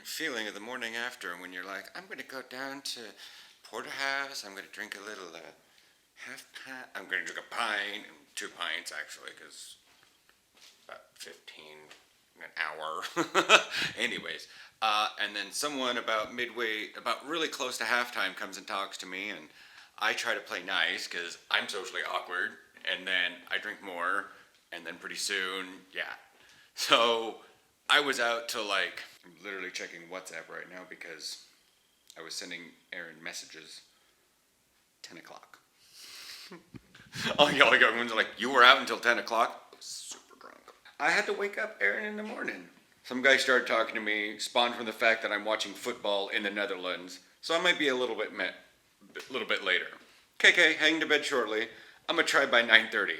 feeling of the morning after when you're like, I'm going to go down to porterhouse. I'm going to drink a little half pint. I'm going to drink a pint, 2 pints actually, because about 15 an hour. Anyways, and then someone about midway, about really close to halftime, comes and talks to me, and I try to play nice because I'm socially awkward, and then I drink more, and then pretty soon, yeah. So I was out till like, I'm literally checking WhatsApp right now because I was sending Aaron messages 10 o'clock. All y'all everyone's like, you were out until 10 o'clock? I was super drunk. I had to wake up Aaron in the morning. Some guy started talking to me, spawned from the fact that I'm watching football in the Netherlands, so I might be a little bit later. KK, heading to bed shortly. I'm gonna try by 9:30.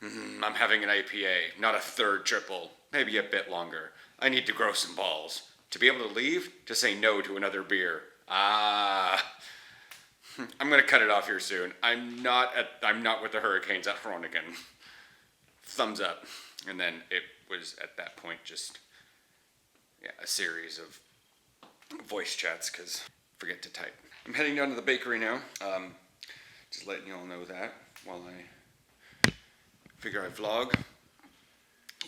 I'm having an IPA, not a third triple, maybe a bit longer. I need to grow some balls. To be able to leave, to say no to another beer. I'm gonna cut it off here soon. I'm not with the Hurricanes at Groningen. Thumbs up. And then it was at that point just a series of voice chats because forget to type. I'm heading down to the bakery now. Just letting you all know that while I figure I vlog.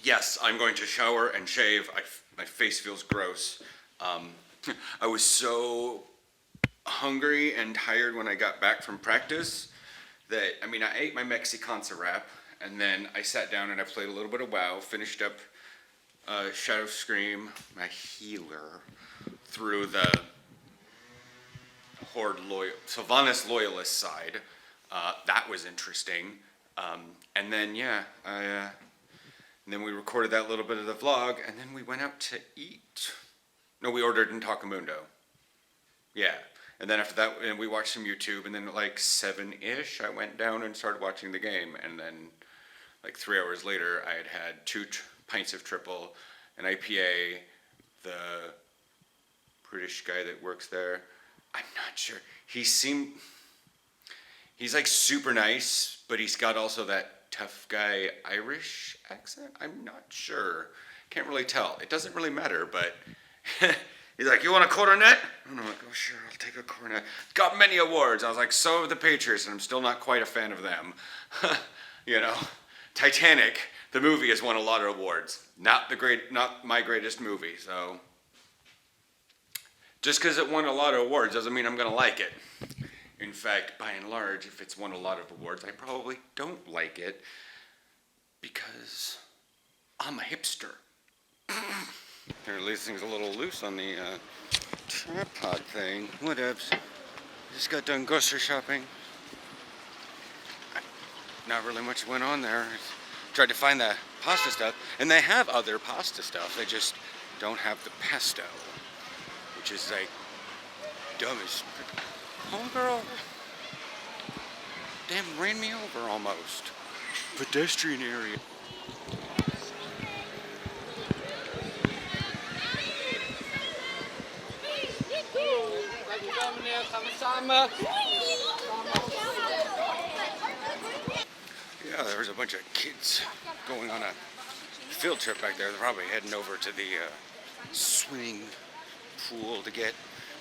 Yes, I'm going to shower and shave. My face feels gross. I was so hungry and tired when I got back from practice that, I ate my Mexicanza wrap, and then I sat down and I played a little bit of WoW, finished up Shadow Scream, my healer, through the Horde Sylvanas Loyalist side. That was interesting. And then, and then we recorded that little bit of the vlog, and then we went out to eat. No, we ordered in Tacomundo. Yeah. And then after that, we watched some YouTube, and then at like 7-ish, I went down and started watching the game. And then like 3 hours later, I had had 2 pints of triple, an IPA, the British guy that works there. I'm not sure. He's like super nice, but he's got also that tough guy Irish accent. I'm not sure. Can't really tell. It doesn't really matter, but he's like, you want a coronet? And I'm like, oh sure, I'll take a coronet. Got many awards. I was like, so have the Patriots, and I'm still not quite a fan of them. Titanic, the movie, has won a lot of awards. Not my greatest movie, so just because it won a lot of awards doesn't mean I'm gonna like it. In fact, by and large, if it's won a lot of awards, I probably don't like it because I'm a hipster. Apparently this thing's a little loose on the tripod thing. Whatevs. Just got done grocery shopping. Not really much went on there. Tried to find the pasta stuff, and they have other pasta stuff. They just don't have the pesto, which is like dumb as homegirl. Damn, ran me over almost. Pedestrian area. Yeah, there was a bunch of kids going on a field trip back there. They're probably heading over to the swimming pool to get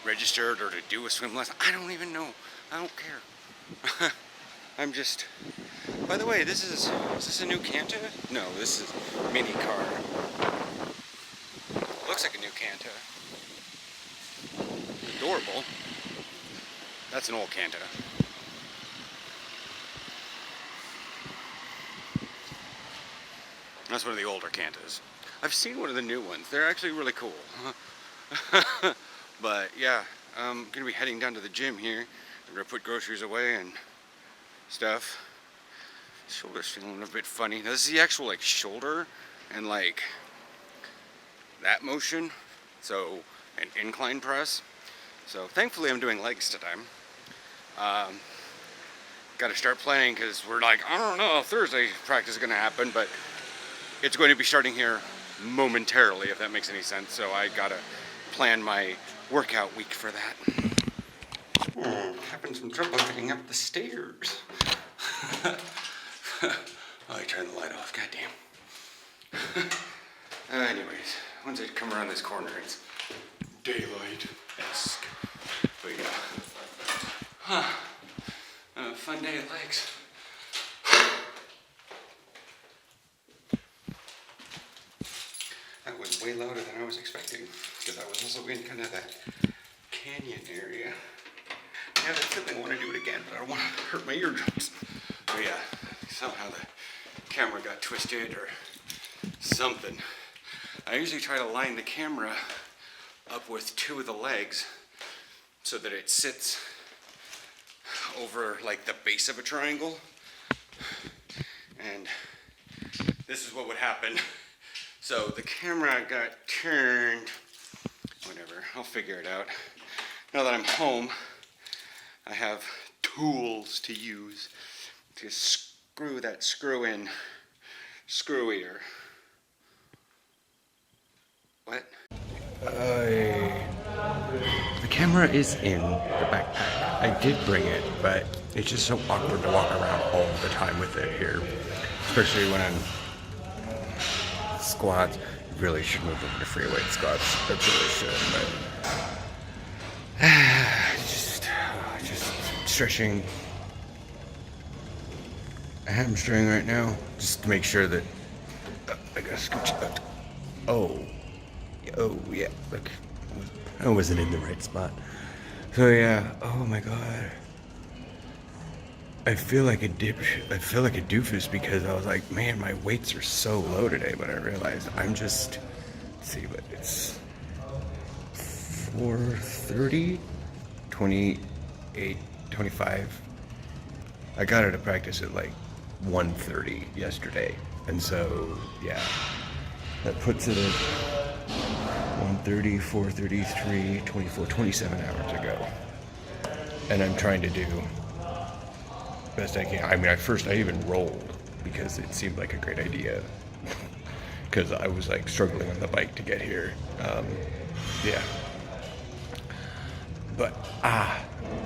registered or to do a swim lesson. I don't even know. I don't care. I'm just... By the way, is this a new Canta? No, this is mini car. Looks like a new Canta. Adorable. That's an old Canta. That's one of the older Cantas. I've seen one of the new ones. They're actually really cool. But yeah, I'm going to be heading down to the gym here. I'm going to put groceries away and stuff. Shoulder's feeling a bit funny. Now, this is the actual like shoulder and like that motion. So an incline press. So thankfully I'm doing legs today. Got to start planning because we're like, I don't know if Thursday practice is going to happen, but it's going to be starting here momentarily, if that makes any sense. So I got to plan my workout week for that. Having some trouble getting up the stairs. I turned the light off, goddamn. Anyways, once I come around this corner, it's daylight-esque. But yeah. Fun day at Lakes. That was way louder than I was expecting, because I was also in kind of that canyon area. Yeah, that's something I want to do it again, but I don't want to hurt my eardrums. But yeah, somehow the camera got twisted or something. I usually try to line the camera up with two of the legs so that it sits over like the base of a triangle. And this is what would happen. So the camera got turned, whatever, I'll figure it out. Now that I'm home, I have tools to use to screw that screw in screwier. What? The camera is in the backpack. I did bring it, but it's just so awkward to walk around all the time with it here. Especially when I'm squats. Really should move over to free weight squats. I really should, but just stretching a hamstring right now, just to make sure that I gotta scooch out. Oh yeah, look, I wasn't in the right spot. So yeah, oh my god. I feel like a doofus because I was like, man, my weights are so low today, but I realized I'm just, let's see, but it's 4:30, 28, 25. I got out of practice at like 1:30 yesterday, and so yeah, that puts it at 1:30, 4:33, 24, 27 hours ago, and I'm trying to do best I can. I mean, at first I even rolled because it seemed like a great idea because I was like struggling on the bike to get here. Yeah, but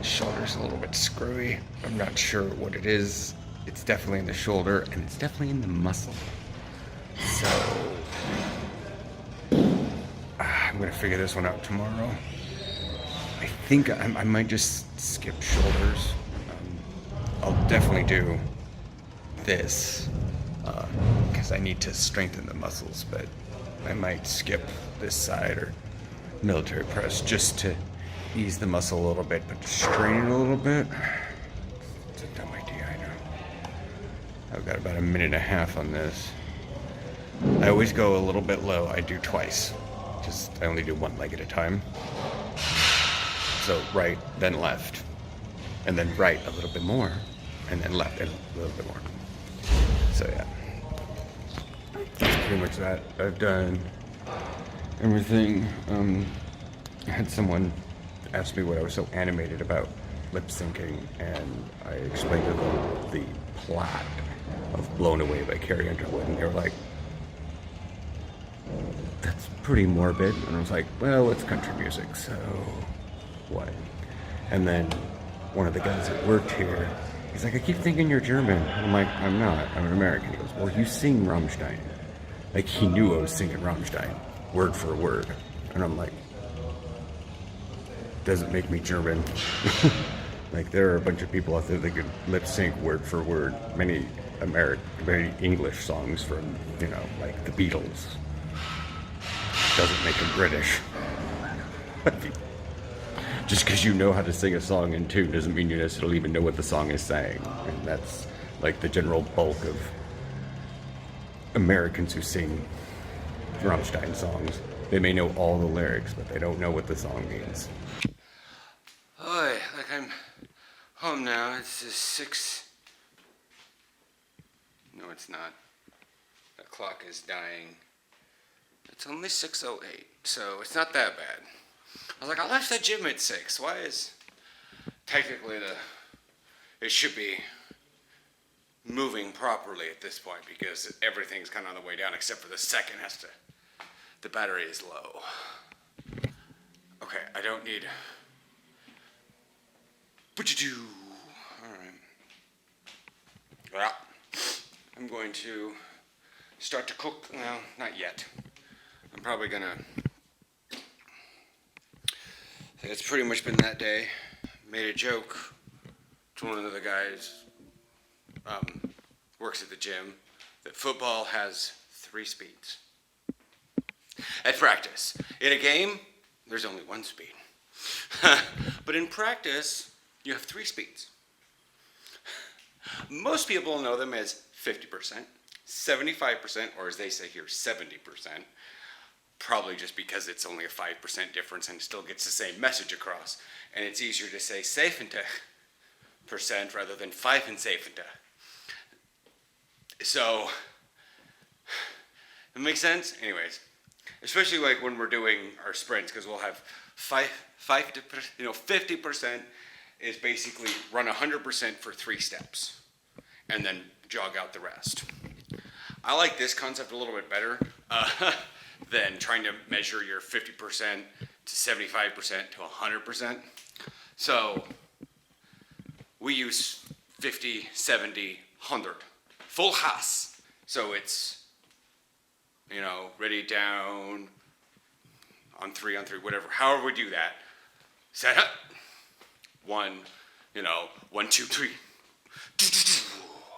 shoulder's a little bit screwy. I'm not sure what it is. It's definitely in the shoulder and it's definitely in the muscle. So I'm gonna figure this one out tomorrow. I think I might just skip shoulders. I'll definitely do this because I need to strengthen the muscles, but I might skip this side or military press just to ease the muscle a little bit, but strain it a little bit. It's a dumb idea, I know. I've got about a minute and a half on this. I always go a little bit low. I do twice. I only do one leg at a time. So right, then left. And then right a little bit more, and then left a little bit more. So yeah, that's pretty much that. I've done everything. I had someone ask me what I was so animated about lip syncing, and I explained to them the plot of Blown Away by Carrie Underwood, and they were like, that's pretty morbid. And I was like, well, it's country music, so what? And then one of the guys that worked here, he's like, I keep thinking you're German. And I'm like, I'm not, I'm an American. He goes, well, you sing Rammstein. Like, he knew I was singing Rammstein, word for word. And I'm like, doesn't make me German. Like, there are a bunch of people out there that could lip sync word for word many English songs from, you know, like the Beatles. Doesn't make them British. Just because you know how to sing a song in tune doesn't mean you necessarily even know what the song is saying. And that's like the general bulk of Americans who sing Rammstein songs. They may know all the lyrics, but they don't know what the song means. Oh, like I'm home now. It's just 6. No, it's not. The clock is dying. It's only 6:08, so it's not that bad. I was like, I left the gym at 6. Why is technically it should be moving properly at this point because everything's kind of on the way down except for the second the battery is low. Okay, I don't need. What you do? All right. Well, I'm going to start to cook. Well, not yet. I'm probably gonna it's pretty much been that day. Made a joke to one of the guys, works at the gym, that football has 3 speeds. At practice. In a game, there's only 1 speed. But in practice, you have 3 speeds. Most people know them as 50%, 75%, or as they say here, 70%. Probably just because it's only a 5% difference and it still gets the same message across. And it's easier to say safe into percent rather than 5 and safe into. So, it makes sense? Anyways, especially like when we're doing our sprints, because we'll have 50% is basically run 100% for 3 steps and then jog out the rest. I like this concept a little bit better than trying to measure your 50% to 75% to 100%. So we use 50, 70, 100. Full Haas. So it's, ready, down, on 3, whatever. However we do that. Set up. 1, 1, 2, 3.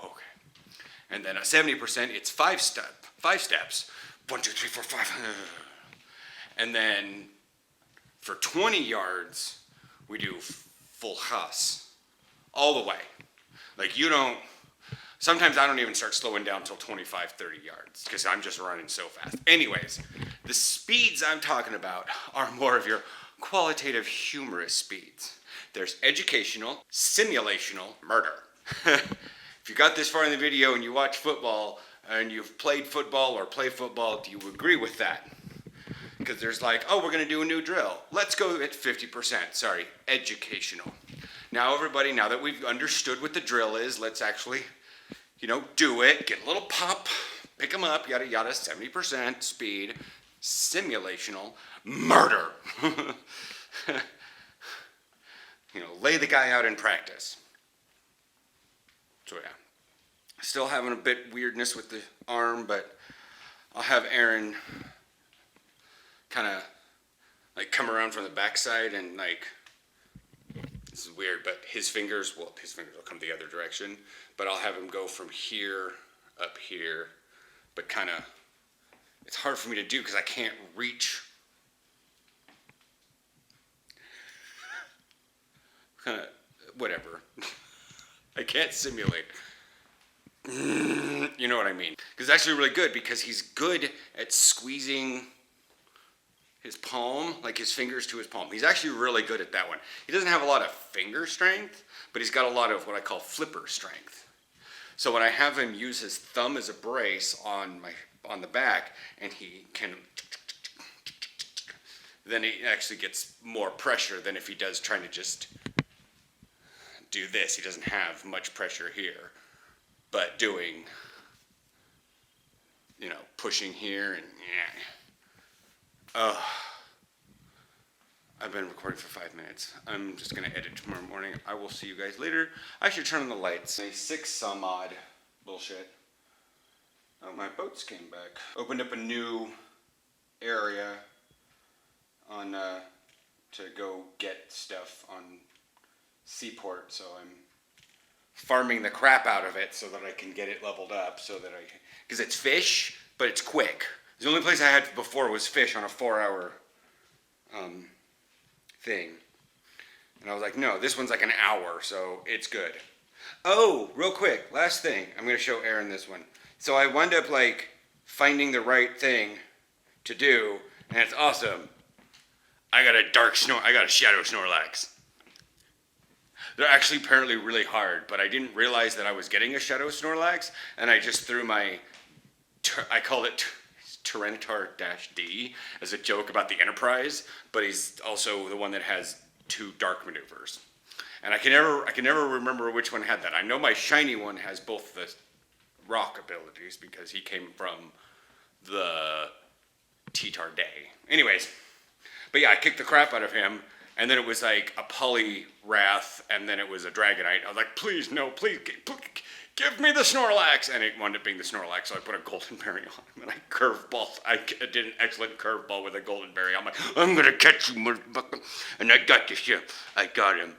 Okay. And then at 70%, it's 5 steps. 1, 2, 3, 4, 5. And then for 20 yards, we do full Haas. All the way. Like sometimes I don't even start slowing down until 25, 30 yards because I'm just running so fast. Anyways, the speeds I'm talking about are more of your qualitative, humorous speeds. There's educational, simulational, murder. If you got this far in the video and you watch football and you've played football or play football, do you agree with that? Because there's like, oh, we're going to do a new drill. Let's go at 50%. Sorry, educational. Now, everybody, now that we've understood what the drill is, let's actually, do it. Get a little pop, pick them up, yada, yada, 70% speed, simulational, murder. Lay the guy out in practice. So, yeah. Still having a bit weirdness with the arm, but I'll have Aaron kind of come around from the backside and this is weird, but his fingers will come the other direction, but I'll have him go from here up here, but it's hard for me to do because I can't reach. Whatever. I can't simulate. You know what I mean? Because it's actually really good because he's good at squeezing his palm, his fingers to his palm. He's actually really good at that one. He doesn't have a lot of finger strength, but he's got a lot of what I call flipper strength. So when I have him use his thumb as a brace on the back, and he can, then he actually gets more pressure than if he does trying to just do this. He doesn't have much pressure here, but doing, pushing here and I've been recording for 5 minutes. I'm just going to edit tomorrow morning. I will see you guys later. I should turn on the lights. 6 some odd bullshit. Oh, my boats came back. Opened up a new area on to go get stuff on Seaport, so I'm farming the crap out of it so that I can get it leveled up because it's fish, but it's quick. The only place I had before was fish on a 4-hour thing. And I was like, no, this one's like an hour, so it's good. Oh, real quick, last thing. I'm going to show Aaron this one. So I wound up finding the right thing to do, and it's awesome. I got a shadow Snorlax. They're actually apparently really hard, but I didn't realize that I was getting a shadow Snorlax, and I just threw I called it Tyranitar-D as a joke about the Enterprise, but he's also the one that has 2 dark maneuvers. And I can never remember which one had that. I know my shiny one has both the rock abilities because he came from the T-Tar Day. Anyways, but yeah, I kicked the crap out of him, And then it was like a Poliwrath, and then it was a Dragonite. I was like, please, no, please, give me the Snorlax. And it wound up being the Snorlax, so I put a Golden Berry on him, and I did an excellent curveball with a Golden Berry. I'm like, I'm going to catch you, motherfucker. And I got this, yeah, I got him.